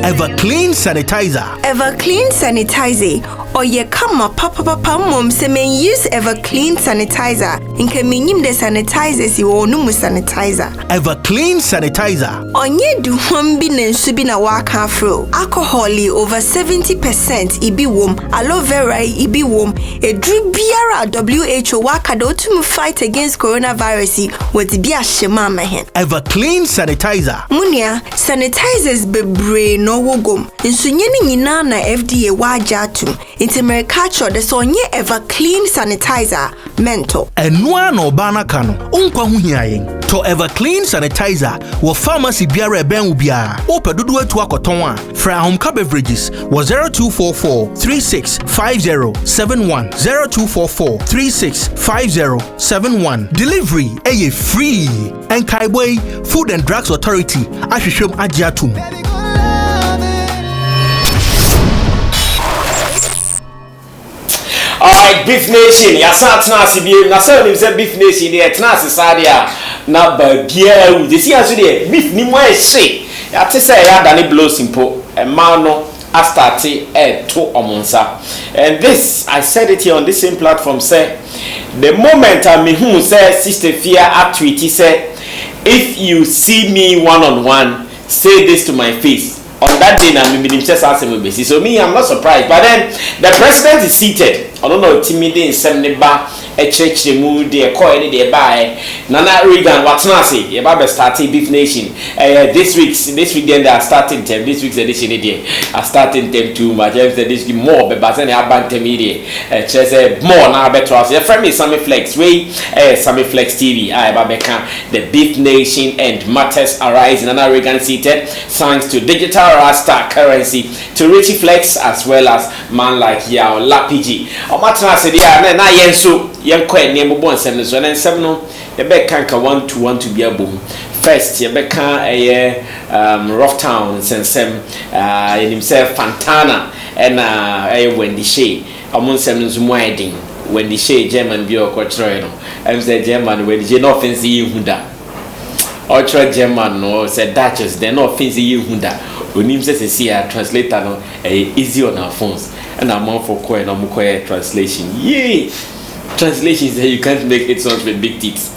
Everclean Sanitizer. Everclean Sanitizer. Or ye come up papa mom se men use Everclean Sanitizer. Inke minim de sanitizers you or numu sanitizer. Everclean Sanitizer. Onye du humbi nensubi na waka fro. Alcohol over 70% ibi wom. Aloe vera ibi wom. A drip biara WHO waka do to fight against coronavirus with bia shema mehen. Everclean Sanitizer. Munia sanitizers bebre no wogom. Nsunye ni nyina na FDA waja atum. Inti merikacho de sonye Everclean Sanitizer mento. Enwa no bana kano. Unkwa huhiayen. To Everclean Sanitizer wo pharmacy biara ben ubia. Ope dudu etu akotonwa. Fra Homka Beverages was 0244 365071 0244 365071. Delivery eye free. And Kaiboy Food and Drugs Authority ahwehwem agiatum. Alright, Beef Nation. Yasa tnasi bi na say nim say Beef Nation dey tnasi sadia na ba bia u. Dey see aso dey beef ni mo ehye. Ya te say ya dane blow simple. E ma no a start to omonsa. And this I said it here on this same platform say the moment I me who say Sister Fear at tweet say if you see me one on one say this to my face. On that day, I'm so me, I'm not surprised. But then the president is seated. I don't know, timid bar, a church, the mood, the coin, the buy. Nana Reagan, what's Nasi? Your Baba started Beef Nation. This week then they are starting them. This week's edition, are starting them too much. This week more, but then I bank them media. Just more now better. Your friend is Sammy Flex, Sammy Flex TV. I Babeka, the Beef Nation and matters arise. Nana Reagan seated, thanks to digital Rasta currency to Richie Flex as well as man like Yao Lapiji. Omatna said, yeah, na yenso, yenko name of 177 and 7 no, the back canka 1 to be a boom. First, you beka a rough town and sem in himself Fantana and a Wendy Shea. Among 7's wedding, Wendy Shea, German Bio Quatrono. I'm the German when you no fancy you hunda. Ultra German no said Duchess, they're not fancy you hunda. When him says see a translator no easy on our phones. And I'm on for coin or mukoe translation. Yay! Translations that you can't make it sound with big teeth.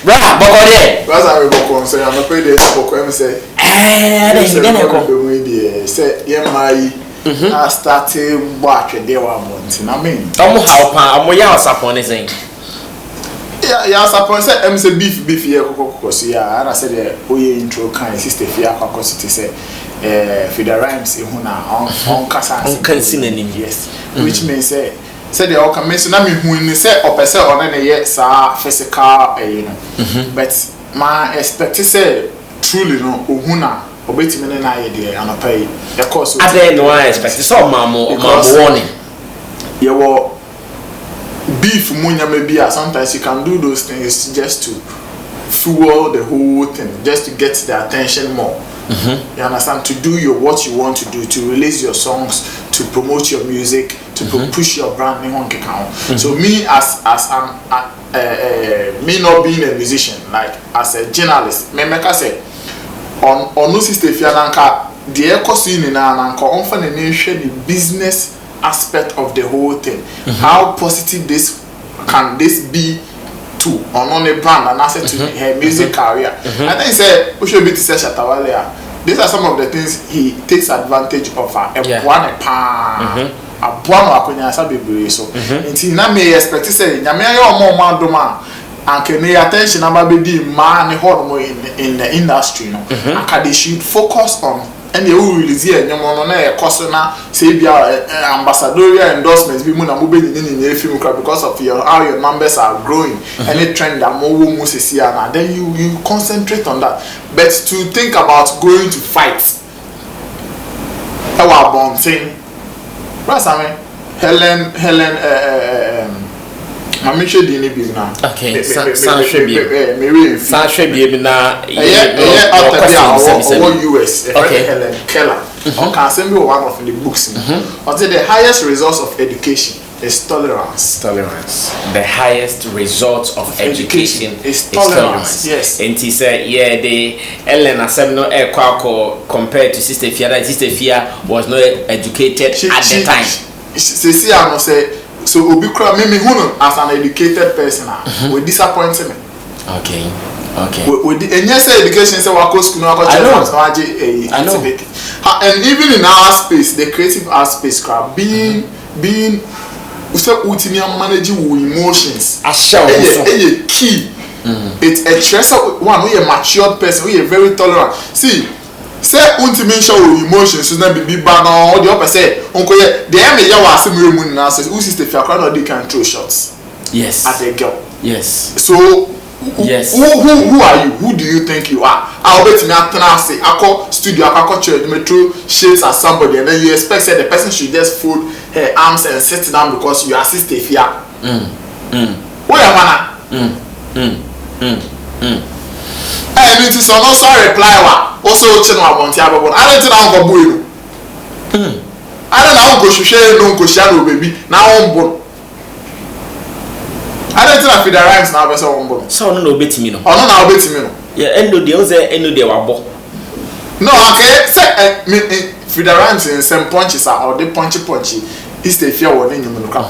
Brah, Bogode! That's how we go on. Say, I'm not paying the Boko. Say, say, yeah, my. I started watching the 1 month. I mean, I'm upon anything. Yeah, suppose say, say beef here, yeah, and I said, we intro kind sister Fia, because it say, for the rhymes, on Casa, yes, which means say. Said they all come mention me who in say or per se on any yet physical you know. But my expect say truly no uhuna obeti me na idea and pay the course I don't know I expect so mamo warning you will beef munya maybe sometimes you can do those things just to fuel the whole thing just to get the attention more. You understand, to do what you want to do, to release your songs, to promote your music, to push your brand in account. So me as I'm me not being a musician, like as a journalist, me make say on no sister fiananka the echo scene in ananka on fan the business aspect of the whole thing. How positive can this be to on a brand and asset to her music career. And then he said, we should be to say Shatawale. These are some of the things he takes advantage of. A so until now may expect to say, Yamea more man doma and can pay attention about the man in the industry. And they should focus on. And you will release here, no one a customer, say, ambassadorial endorsements, be muna moving in the film because of how your numbers are growing. Any trend that more Moses here, and then you concentrate on that. But to think about going to fight, our bomb thing, what's I mean? Helen, I'm sure the name now. Okay, Sanshrebi na US. Okay, Helen Keller. On can send me one of the books. The highest results of education is tolerance. Tolerance. The highest result of education is tolerance. Yes. And he said, yeah, the Elena Semno Kwako compared to Sister Fia, that Sister Fia was not educated at the time. See, I must say, so Obikra, me as an educated person, with disappointment. Okay. Okay. With the education, say I know. And even in our space, the creative art space, being we say ultimately managing emotions. A key. It's a stress one. We a matured person. We a very tolerant. See, say ultimately show emotions. So then be bad on the opposite. Say, uncle, the enemy ya was similar moon now says, "Who sister if you crowd they can throw shots." Yes. At a girl. Yes. So. Yes. Who are you? Who do you think you are? I'll bet me I say I call studio, I call church, me throw shades at somebody, and then you expect that the person should just fold her arms and sit down because you assist a fear. Where am I? I mean, it's no sorry reply. Also, I want to have one. I don't know how to I don't know how to share no go baby. Now I'm born. I don't think I feel the rhymes now, but so no bit me no. Oh no, now bit me no. Yeah, endo de endo de wabo. No, okay. Say me feel the rhymes in some punches or the punchy. Is the fear one in you no ka.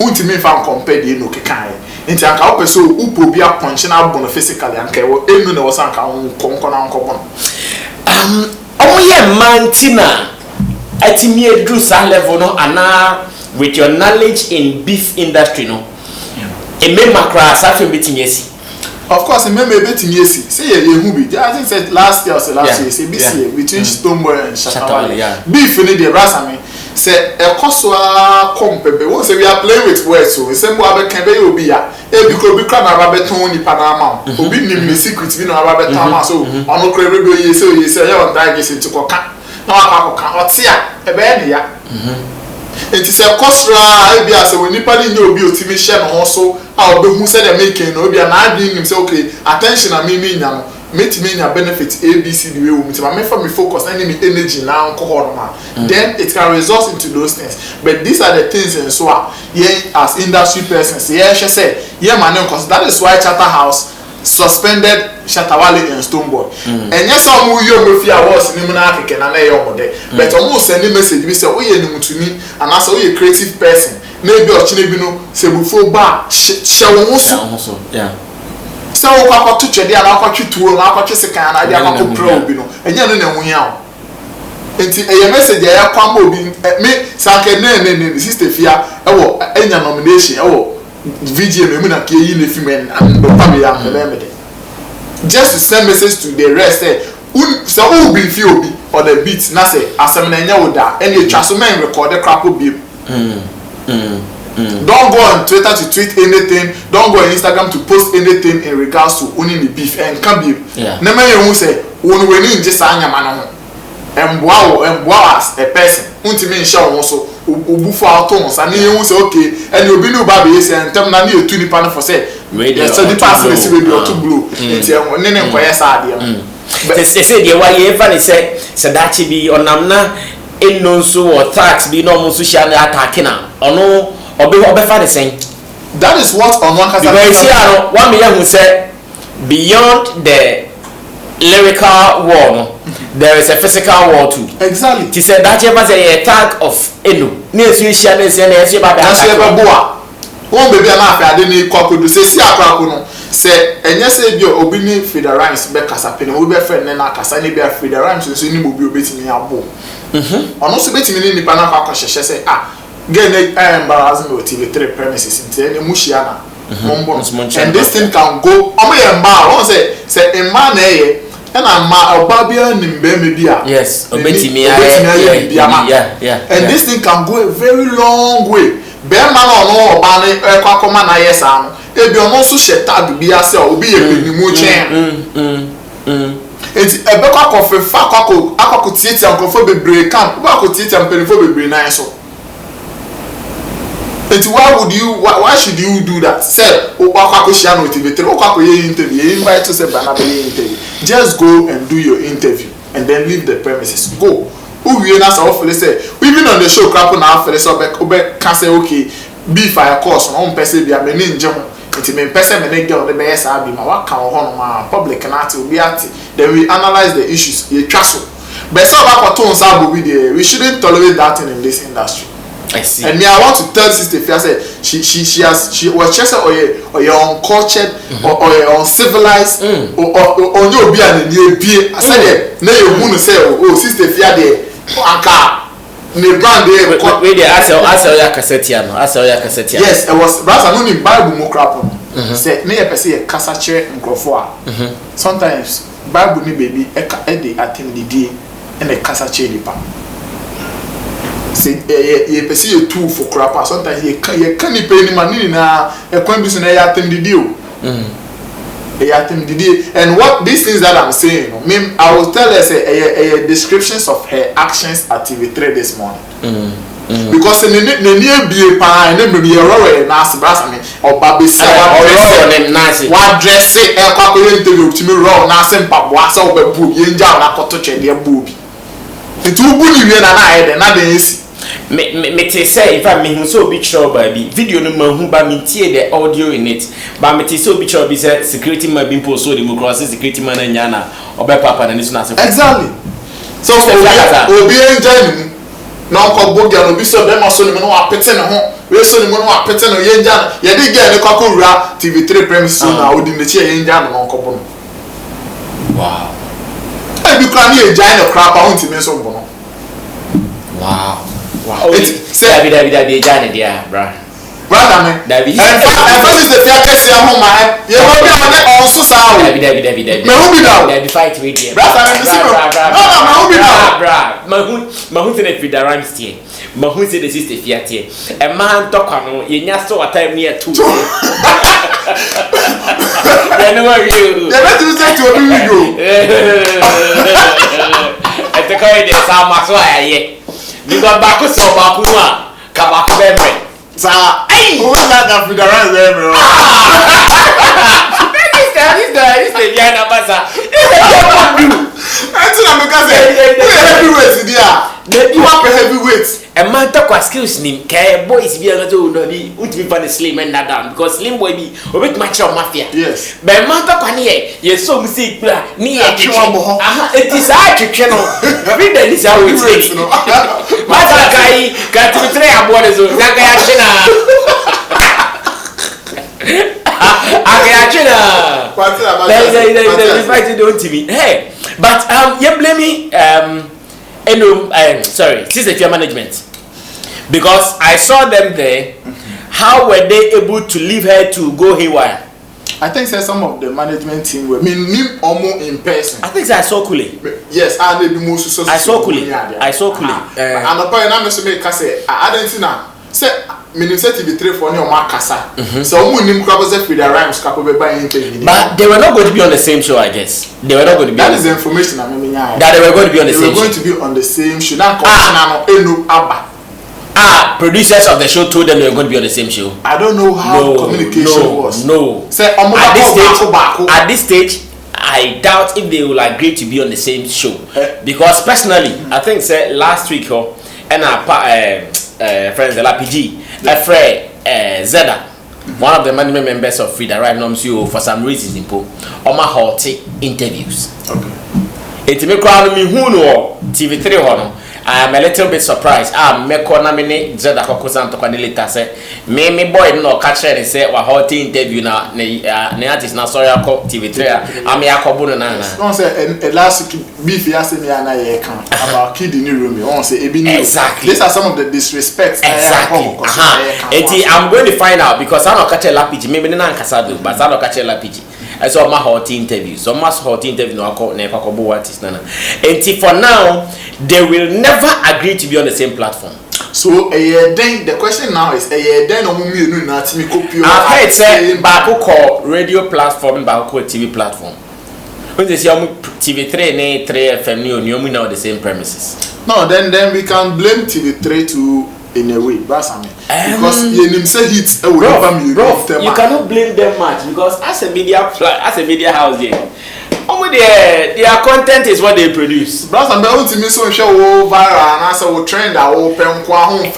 Unti me fa compare the no kekan. Nti anka wo peso upo bia punch na bono physically anka wo enu na wo sanka konko na nkobon. Omoye mantina atimi edu sa level no ana with your knowledge in beef industry no. Of course, remember betting yes. Say I think said last year or last year, say this year between Stoneboy and Shatawale. Beef in the brass I mean say a coswa compebe. Once we are playing with words, so we say Moabe can be obia. Because we can have a betoni Panama. Obi nim the secret we no have a betama so on no crebe you say you say you die this into coca. Now I can tia a bed ya. It is a costra idea so when nipali nyo obi otimi share no also how be who said they making no be an idea him say okay attention and me nya make me nya benefit abc the way we me for me focus and me energy now then it can result into those things but these are the things and so as industry persons she said man because that is why Charterhouse suspended Shatawale and Stoneboy. And yes, some who you was in African and they are but almost send a message. We say, oh, you're new to me, and as a creative person, maybe or Chinebino, say before bar, shall also, yeah. So, I got to check the other to I got to second, I got to probe, you know, and you know, we are. And a message, I come being me, Sanka, and sister Fia, oh, any nomination, oh. VJ Memuna Key in the female and the family just to send message to the rest so who be feel or the beat na say asamenya woda and the transformer record the crap be don't go on Twitter to tweet anything, don't go on Instagram to post anything in regards to owning the beef and can be never you say when we need just anya man and wow as a person ultimately show also ubufu autos and you say okay and you be no baby say and tell na you 2 pan for say so the person is ready to blow it's nene nkoye sad but they say the why even say that be onamna eno so or tax be no so share attack na ono obefa the same that is what on one because here one million who say beyond the lyrical war there is a physical war too. Exactly. She said that you must say a tag of eno. Near share this and yes, one baby and I didn't call to say, see, I say, and yes, your obini feed the rhymes, Becca's we be friend and Casani be feed the rhymes, so you will be beating me up. On also beating me in the Panaka, she say, get embarrassing with TV3 premises in Mushiana. And this thing can go. Say, a man, and I'm Babia Nimbemia. Yes, and this thing can go a very long way. Bear man or no, Bane, Quacomana, yes, if you're not so shut up, be yourself, be a chain. It's a back of a faco, I could sit and conform a break camp, I could sit and pay for a brain. It's why should you do that? Say, invite to say interview. Just go and do your interview and then leave the premises. Go. Who we say even on the show crap now for the can say okay, beef I course no person be a me nje ho nti me person me ne girl de be yes abi ma waka ho no ma public na ati obi ati then we analyze the issues ye twa so but so ba ko ton sa bobi there we shouldn't tolerate that in this industry. I see. And me, I want to tell Sister Fia say she was just or you uncultured or uncivilized or you be an I said na you want to say oh Sister Fia there anka ne brand there wait there ask your cassette no ask your cassette. Yes, it was brother no ni Bible mo crap on say na you person e kasa chere nkrofo a sometimes Bible ni baby e dey attend the day and e kasa chere nipa. Say ye pesi ye two for crap sometimes ye can pay ni money na e kwan bi so na ya attend the deal and what these things that I'm saying I will tell us a descriptions of her actions at TV3 this morning because ne bie pa ne me ye rowe na asbras me oba say wa dress e kwa ko interview to me rowe na sempa bo asa obabu ye nja na koto twede abu bi etu bu ni wie na na ede na den esi me te say if I me so be sure baby video no mahu ba me tie the audio in it ba me te so be sure be say security man be post so democracy security man anya na oba papa na niso na se exactly so obi enjoy ni na ko bogya no bi so be ma so ni no apete ne ho we so ni no apete no ye nja ye di ge ne kwa ko wura TV3 premises na odi ne chi ye nja no ko bo no wow e bi kwa ni e jai no crap on ti me so bo no wow David Jane dia bra man David and first is the fear case ya ho ma ye ho bi on so sa o David me hu bi now David fight with dia bra no me hu bi now bra ma hu tene fi da rhymes tie ma hu se the sister fear tie e man tokwa no ye nya so time near 2 then what you let me say to obi we go e te kai de sa ma so aye because baako so baako no a ka baako bebe sa who like that with the right there bro this the Diana Basa this the do until I'm because heavyweight there you have heavyweight a man talk with skills nim kai boys bi an so no bi utimi fa the slim and that down because slim boy bi obet match of mafia yes but man talk ani ye so mu say kura ni ye twa aha it is a twetwe no bi da ni sa we take no mata kai ka TV3 abo ne so na kai achina they fight on TV. Hey, but you blame me sorry, this is your management because I saw them there. How were they able to leave her to go haywire? I think some of the management team were me almost in person. I think I saw Kule. Yes, I did most so I saw Kule. And the point I'm saying say I didn't know. Say Minister TV3 for your Marcasa. So we need to with the rhymes but they were not going to be on the same show, I guess. They were not going to be. That is the information I'm meaning. That they were going to be on the same show. They were going to be on the same show. Producers of the show told them they were going to be on the same show. I don't know how communication was. No. Say at this stage, I doubt if they will agree to be on the same show. Because personally, I think say last week and our friends the LPG, Zeda, one of the management members of Frida Right Noms you for some reasons in Po, Oma Horty interviews. Okay. It me crowd me who know TV3 hono. I am a little bit surprised. Me nominate Zeda Kokosan to later say me boy no catch and say wa Horty interview na ne artist na sorry ako TV3 am ya ko bunu na. Don't say last beef yesterday me na ye kan about kid in the room. Don't say ebi ni. Exactly. These are some of the disrespects. Exactly. I'm going to find out because I don't catch a lapiji. Maybe na nkasa do, but I don't catch a lapiji. I saw my Horty interview. So my Horty interview no ako na ko artist na. For now, they will never agree to be on the same platform. So then the question now is then omu na timi copy. I've heard say baako call radio platform, baako call TV platform. When they say TV3 ne 3FM ni omu now the same premises. No, then we can blame TV3 to in a way, because you say hits. Bro, you cannot blame them much because as a media house here, their content is what they produce. Brother, but want to me so show viral and also we trend that open kwa home.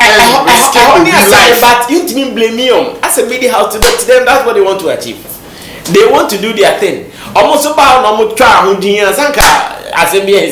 But you didn't blame me on. As a media house to them, that's what they want to achieve. They want to do their thing. Almost about no try hundin sanka asembia.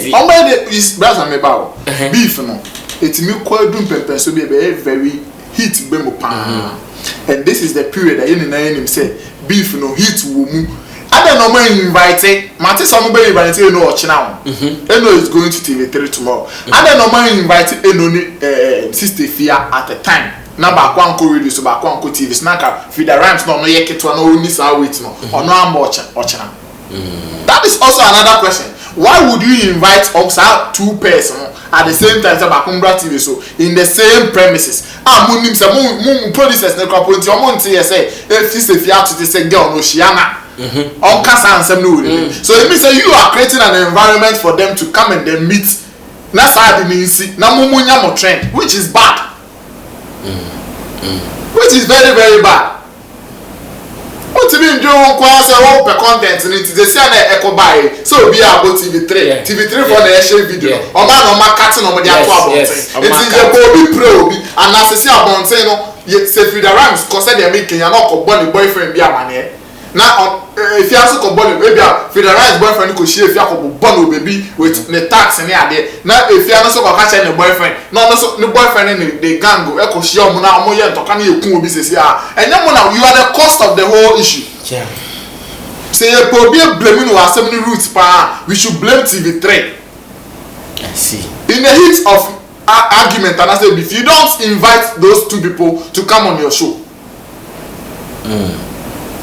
Is brother me bow. Beef no. It's me quite dum pepper so be very heat bemo pan. And this is the period that you know say beef no heat wo mu. I don't know when invite Martin somebody invite no watch now. Eno is going to TV3 tomorrow. I don't know when invite Eno sister Fia at the time. Na ba kwa nko radio so ba kwa nko TV snaka Frida Rhymes no ye ketwa no oni sa wait no. Ono am ochena. That is also another question. Why would you invite Oxa two person at the same time say Bakumbra TV so in the same premises? Munim say mu producers na kwa ponti omo nti say if sister Fia to say girl no shiana. On kasa ansem no. So it means that you are creating an environment for them to come and then meet. Na sa di nsi na mumunya mo trend, which is bad. Which is very very bad. What you mean doing kwase wo per content ni ti dey say na echo buy so be about TV3 for the share video o ma no ma cut no mo dey ato about it is go be pro obi and as say about no say Frida Rhymes cause they make Kenya no ko born boyfriend bi amane na if you also ko born maybe Frida Rhymes boyfriend ko share if you ko born baby with the tax ni ade na if you also ko catch any boyfriend no so the boyfriend ni the gang go e ko share mo na mo ye ntoka na ekun obi sesi enye mo na you are the cost of the whole issue. Yeah. Say you go be blaming our 70 roots pa we should blame TV3. I see. In the heat of argument and I say if you don't invite those two people to come on your show.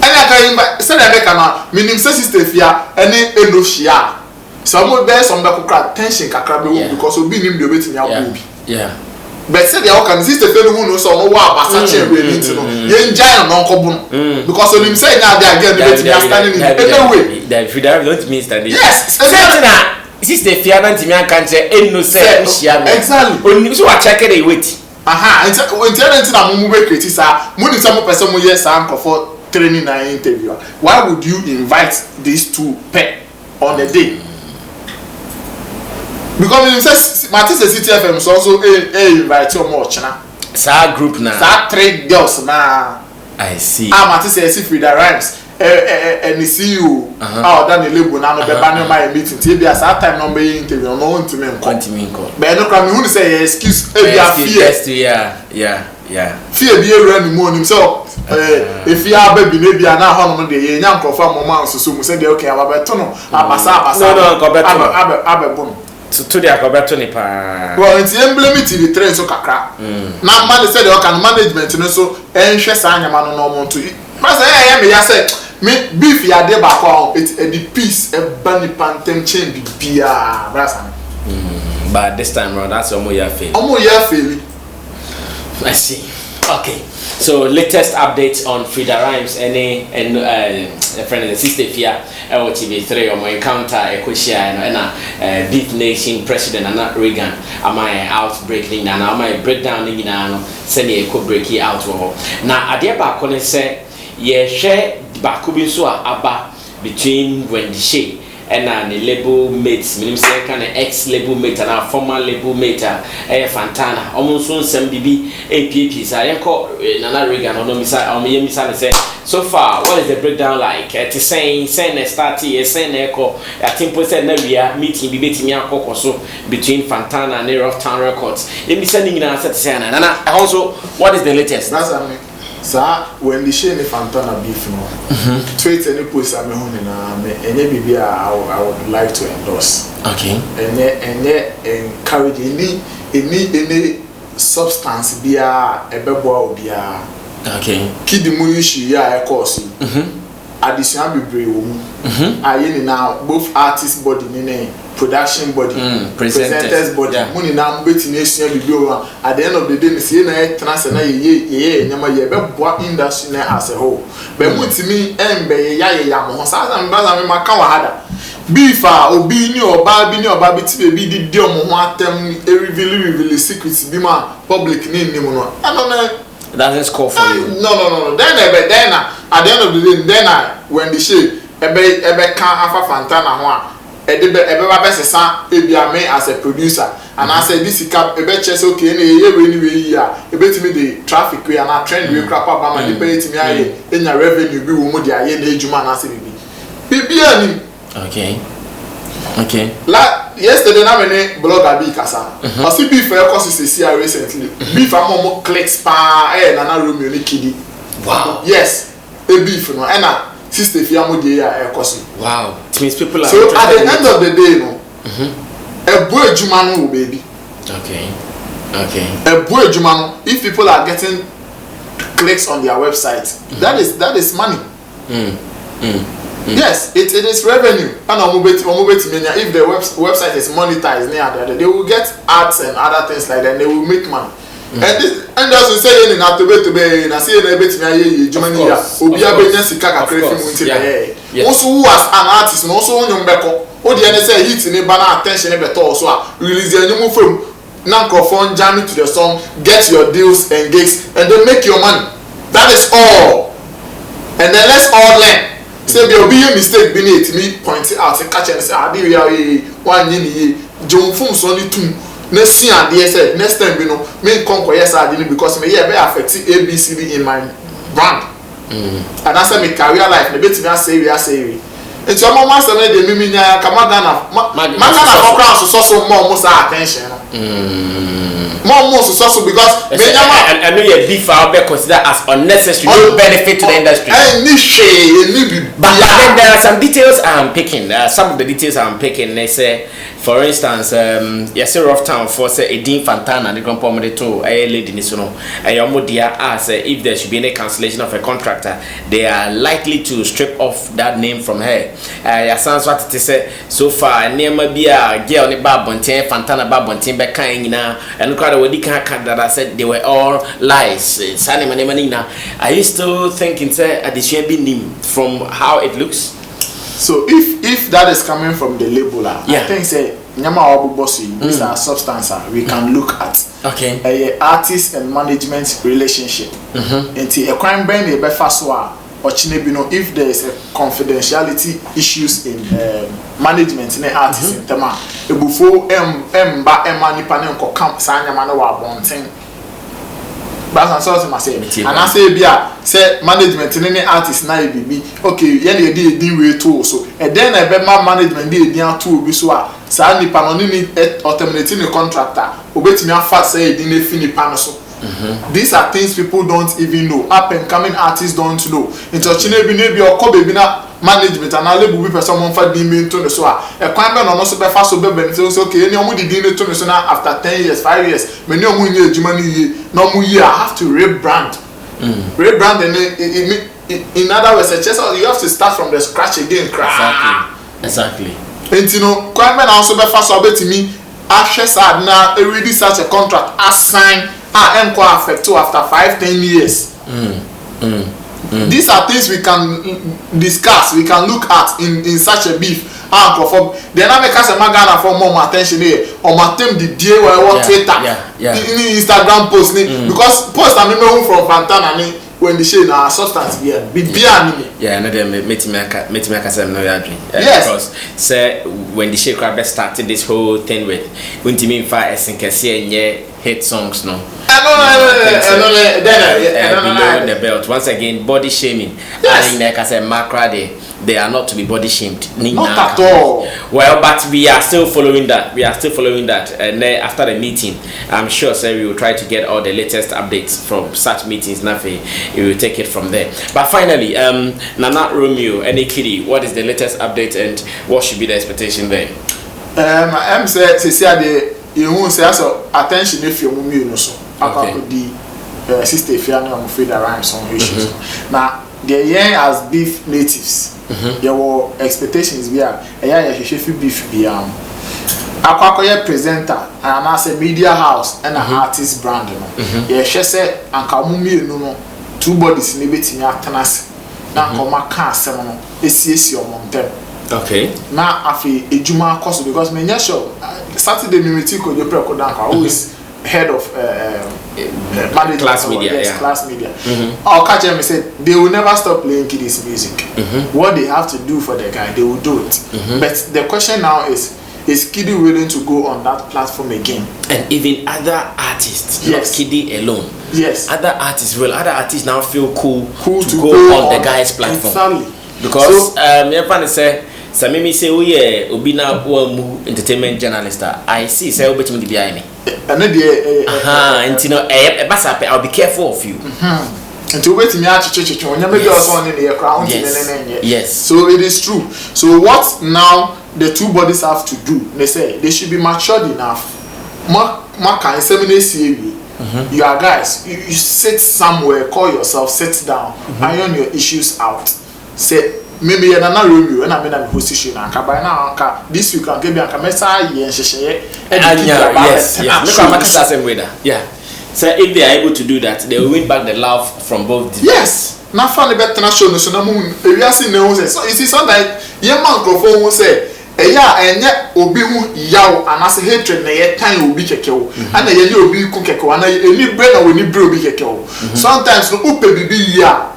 And I can invite say that na meaning say sister Fia any eno shia. Some there some be kukra tension kakra be because obi nim de obetimi abu obi. Yeah. But say the can sister Fia no know so no wa abasa che we need to know. Ye njan no nko bu. Because on him say now they again the obetimi standing in anyway. That Frida don't mean standing. Yes. Sister Fia na ntimi anka nche eno say shia me. Exactly. Oni so wa check dey wait. Aha, until na mumu be create sa, mu ni some person mo yes am for training and interview. Why would you invite these two pair on a day? Because it says Martin City FM so also invite you more china. Sa group na. Sa three girls na. I see. Martin City Frida Rhymes and CEO done the label na no be ban my meeting till be as time no be interview no want to me call. But no come who say excuse fear. Yeah. Fear be run mo nim so if you are baby maybe na ho no dey nya nkrofa mo man so mo say dey okay ababeto no abasa no ababeto abebo to the ababeto ni pa well it's emblem TV3 so kakra na man say dey okay management no so enhwe sa anyama no mo to mas me ya say me beef ya dey back on it the piece e bani pantem chain bia brasa but this time round that's omo ya fail. I see. Okay. So latest updates on Frida Rhymes and a friend of the sister Fia TV3 on my encounter Equishia and Beef Nation President and Reagan am I outbreaking and am I breakdown in send a co breaky out now adia back on say ye share bakubi so aba between Wendy Shea and the label mates, meaning say kind of ex-label mate and our former label mate, Fantana, almost soon some BB APPs. I call Nana Reagan or no Misa say so far. What is the breakdown like? To saying a starty, a send echo, I think percent area meeting debating so between Fantana and Air of Town Records. Let me sending in answer to say Nana. Also, what is the latest? Sir, when the share Fantana beef no, tweet any post I any baby I would like to endorse. Okay. And encourage any substance bia ebebo bia. Okay. Kid the mu issue ya course. Addition be brave wo. Now both artist body ni production body, presenters body. Money now betting nation be at the end of the day see na trans na ye nyama ye be boa industry na as a whole. But mutimi embe ya mo sa me maka wahada. Beef obi ni oba bi ti be di omo ho atem reveal secrets bi ma public ni nim no. I don't know. That is call for you. No. Then at the end of the day, when the shade ebe kan afa Fanta na ho a ebe ba besesa ebia me as a producer and I say this cap ebe chese okay na ye we ni we ya ebe timi the traffic we na trend we crap up ma the pay timi aye enya revenue bi wo mu de aye na ejuma na se bibi ani. Okay. Yesterday na me blogger bi kasa. I see beef e cause see recently. Beef am clicks pa Nana Romeo ni kidi. Wow. Yes. A beef no na sister fiamu dey ya cause. Wow. It means people are so at the end of the day no. E bu ejuma no baby. Okay. E bu ejuma no if people are getting clicks on their website, that is money. Yes, it is revenue. And if the website is monetized, they will get ads and other things like that. And they will make money. And that's what say in October to be in a say in a bit me Germany. Obia business kaka creating also who as an artist and also on your beko. Oh the say hit in a banner attention better also release the new film. Nankrofon jam to the song, get your deals and gigs, and then make your money. That is all. And then let's all learn. Say there will be a mistake beneath me pointing out and catch and say we are one year John Fums only two next year say next time you know me conquer yes I didn't because me very affecting ABCD in my brand and I say me career life me bet me say we it's your mama say me the me nya kamagana magana for crown so more most attention more so because I know your beef are be considered as unnecessary, no benefit to the industry. But then there are some details I'm picking. Some of the details I'm picking. They say, for instance, yes, rough town for say Edin Fantana, the grandpa of the two, a lady Nisono, a Yomodia asks if there should be any cancellation of a contractor, they are likely to strip off that name from her. Sounds what it say so far. Name be a girl on the Babontin, Fantana Babontin, Becking now, and crowd of the that I said they were all lies. Are you still thinking, sir, at the name from how it looks? So if that is coming from the label, I think say Nyama Obu Bossy, these are substance we can look at. Okay. A artist and management relationship. Until a crime brain a befaswa or chinebino if there is a confidentiality issues in management in the artist in tema. Before ba emani panen ko camp sanya mano wa bonten. But so I say, and I say bia say management in any artist na be okay ye dey way too so and then I be management dey too bi so a sa nipa no ni terminating the contractor obetimi afa say dey na fini pa no so. These are things people don't even know. Up and coming artists don't know. Into Chinebi nebi or Kobe bina management and I will be someone for the main to the so a crime on also be fast so be okay any omu di din to so now after 10 years 5 years many omu nye ejumani no mu year I have to rebrand. Rebrand and in other words you have to start from the scratch again. Exactly. And you know crime also be fast so betimi ahwe sad na already such a contract assign enko affect to after 5-10 years. These are things we can discuss, we can look at in such a beef. Then I make us a magana for more attention here or my team the day where I want Twitter in Instagram post because post I remember from Fantana when the shade na substance no dem make me say no you because say when the shade crab started this whole thing with won't mean for esenkese enye hit songs no below the belt once again body shaming and like I said Macra they are not to be body shamed not at all. Well, but we are still following that and then after the meeting I'm sure sir we will try to get all the latest updates from such meetings. Nafi, we will take it from there. But finally Nana Romeo any kitty, what is the latest update and what should be the expectation there? I'm say the you won't say so attention if you no so about the sister if you are not afraid around some issues now the young as beef natives your expectations we are beef be akwakoye presenter and I say media house and an artist brand no ye hwe say anka mumienu no two bodies ni betimi atenase na koma ka asem no esiesi omontem. Okay. Now afi ejuma course because me sure Saturday me meet ko je pre ko dan ka always head of management Class Media, yes, yeah. Class Media. I'll catch them and say they will never stop playing Kiddies music. What they have to do for the guy, they will do it. But the question now is Kiddy willing to go on that platform again? And even other artists, Yes. not Kiddy alone. Yes. Other artists now feel cool To go on the guy's platform. Exactly. Because everyone say Samimi say we obina mu entertainment journalist. I see say obetimi di bia ni. And then the basa I'll be careful of you. until waiting me achichichi when you maybe also on in the crown. Yes. So it is true. So what now the two bodies have to do? They say they should be matured enough. You are guys, you sit somewhere, call yourself, sit down, iron your issues out. Say maybe you're not Romeo and I mean I'm hosting by now this week I'll give you a message yeah. So if they are able to do that, they will win back the love from both the yes. Now funny better not show no so no if you are seeing no so you see sometimes your microphone will say and yet obi hu yaw and as hatred na ye tan obi kekewo and na ye obi ku kekewo na any brain na we ni brain obi kekewo sometimes no upe bibi ya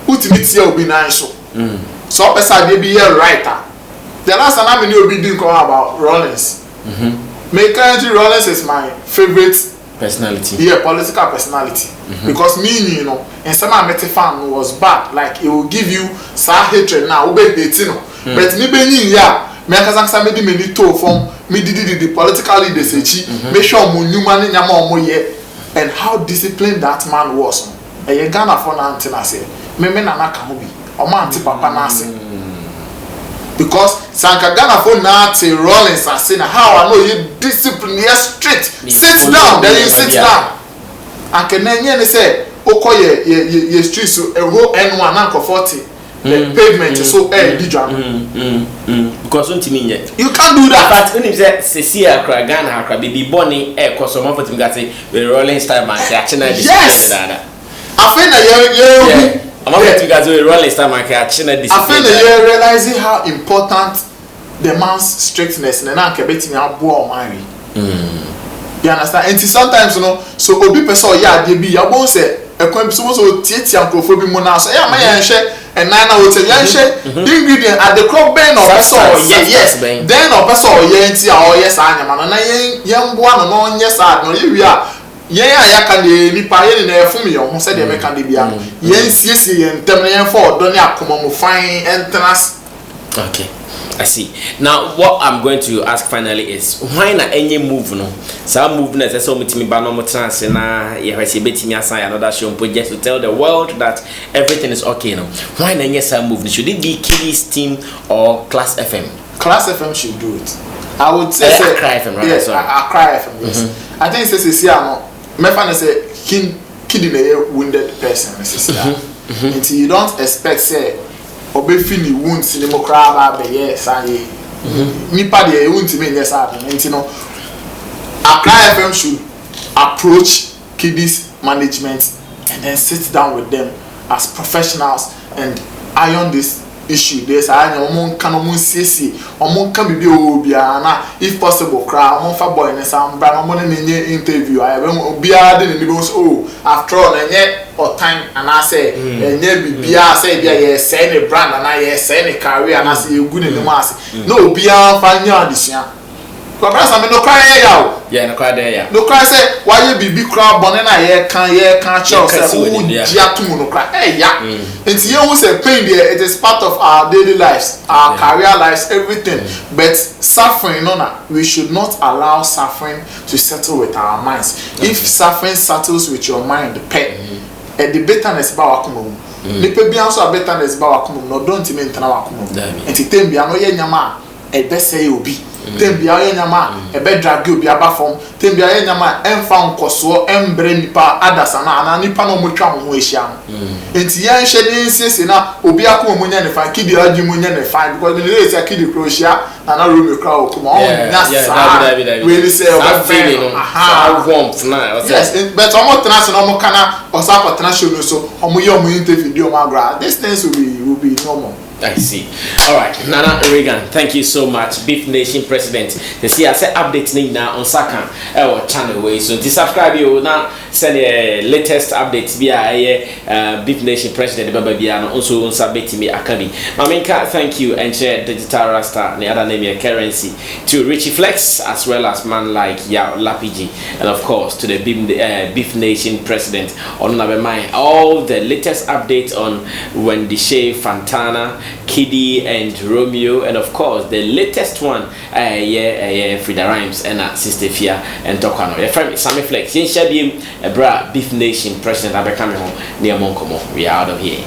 ultimate ya obi na nso so person dey be here writer the last time I mean obi din come about Rollins me currently Rollins is my favorite personality. Yeah, political personality. Because me, you know, and some of my fan was bad. Like it will give you sad hatred now. But me being yeah, me akasa me di me ni to from me di the political leaders make sure mo nyuma ni nyama omo ye and how disciplined that man was. E ye Ghana for na antina say me na ka mo bi. Omo anti papa na say. Because Sanka Ghana for Nati Rollins and saying how I know you discipline, you're strict. Sit down, then you sit down. And can then say, okay, ye street so a whole N1 uncle 40. The pavement is so because don't mean yet. You can't do that. But when you say Cecilia Ghana, baby Bonnie, cause some of them the Rolling Star man, yes. I feel that I'm going to guys with Rolling Star market. I feel that you're realizing how important the man's strictness and then betting out boy marry. You understand? And sometimes you know, so obi person yeah they be you won't say a coin so tietia microphone bi mona so yeah man share and nine out yan share the ingredient at the crop ben or person yes then or person yeah ntia or yes anya man na yan boa no yes ad no you yeah ya ka de nipa ye na efum ye ho se de me ka de bia yen siesie yen tem na yen for do ne akoma mu fine entrance. Okay, I see. Now what I'm going to ask finally is why na any move no some move na say so metimi ba no mo trance na ye hwese betimi asan another show project to tell the world that everything is okay now. Why na any some move? Should it be Kiddies team or Class FM? Class FM should do it. I would say Cry FM, right? Yes, Cry FM. Yes. I think say no my fan say Kiddy na wounded person until you don't expect say obe feel wounds in the mokra ba yes and nipa dey wound me yes and no Accra FM should approach Kiddies management and then sit down with them as professionals and iron this issue. There's a can be na if possible cry for boy and some brand interview. I will be after all or time and I say be say yes say any brand and I yes any career and I say you good in the mass. No be find this year. Because I mean no cry here. Yeah, no cry there. Yeah. No cry say why you be crowd bonnet na here can show say no cry. Hey yeah. It's you who say pain there. It is part of our daily lives, our career lives, everything. But suffering, we should not allow suffering to settle with our minds. If suffering settles with your mind, the bitterness about wakumum. Nipe bi anso bitterness about wakumum. No don't mean tana wakumum. Enti bi ano ye nyama e be say obi. Tembia ye nyama e be drag obi aba form. Tembia ye nyama emfa nkoso embre nipa adasa na nipa no mo twa ho ehia. Enti ye nhye ni nsese na obi akomo nya ne fa Kiddy adi mo nya ne fa because the lady say Kiddy Croatia na Romeo crowd okuma on na sa. We say o feeling no warmth na. Yes, but omo trans no mo kana osakọ trans show no so omo ye omo interview di omo agra. These things will be normal. I see. All right, Nana Reagan, thank you so much. Beef Nation President. You see, I said update now on Saka channel way. So to subscribe, you now send the latest updates via Beef Nation President Baba Biano also on submit me Akabi. Maminka, thank you and share Digital Rasta, the other name your currency to Richie Flex as well as man like Yao Lapiji, and of course to the Beef Nation President on mind all the latest updates on Wendy Shea, Fantana, Kiddy and Romeo, and of course the latest one Frida Rhymes and Sister Fia and Tokano. Your friend Sammy Flex, Yen Shabi, Beef Nation President Abekame home near Monkomo. We are out of here.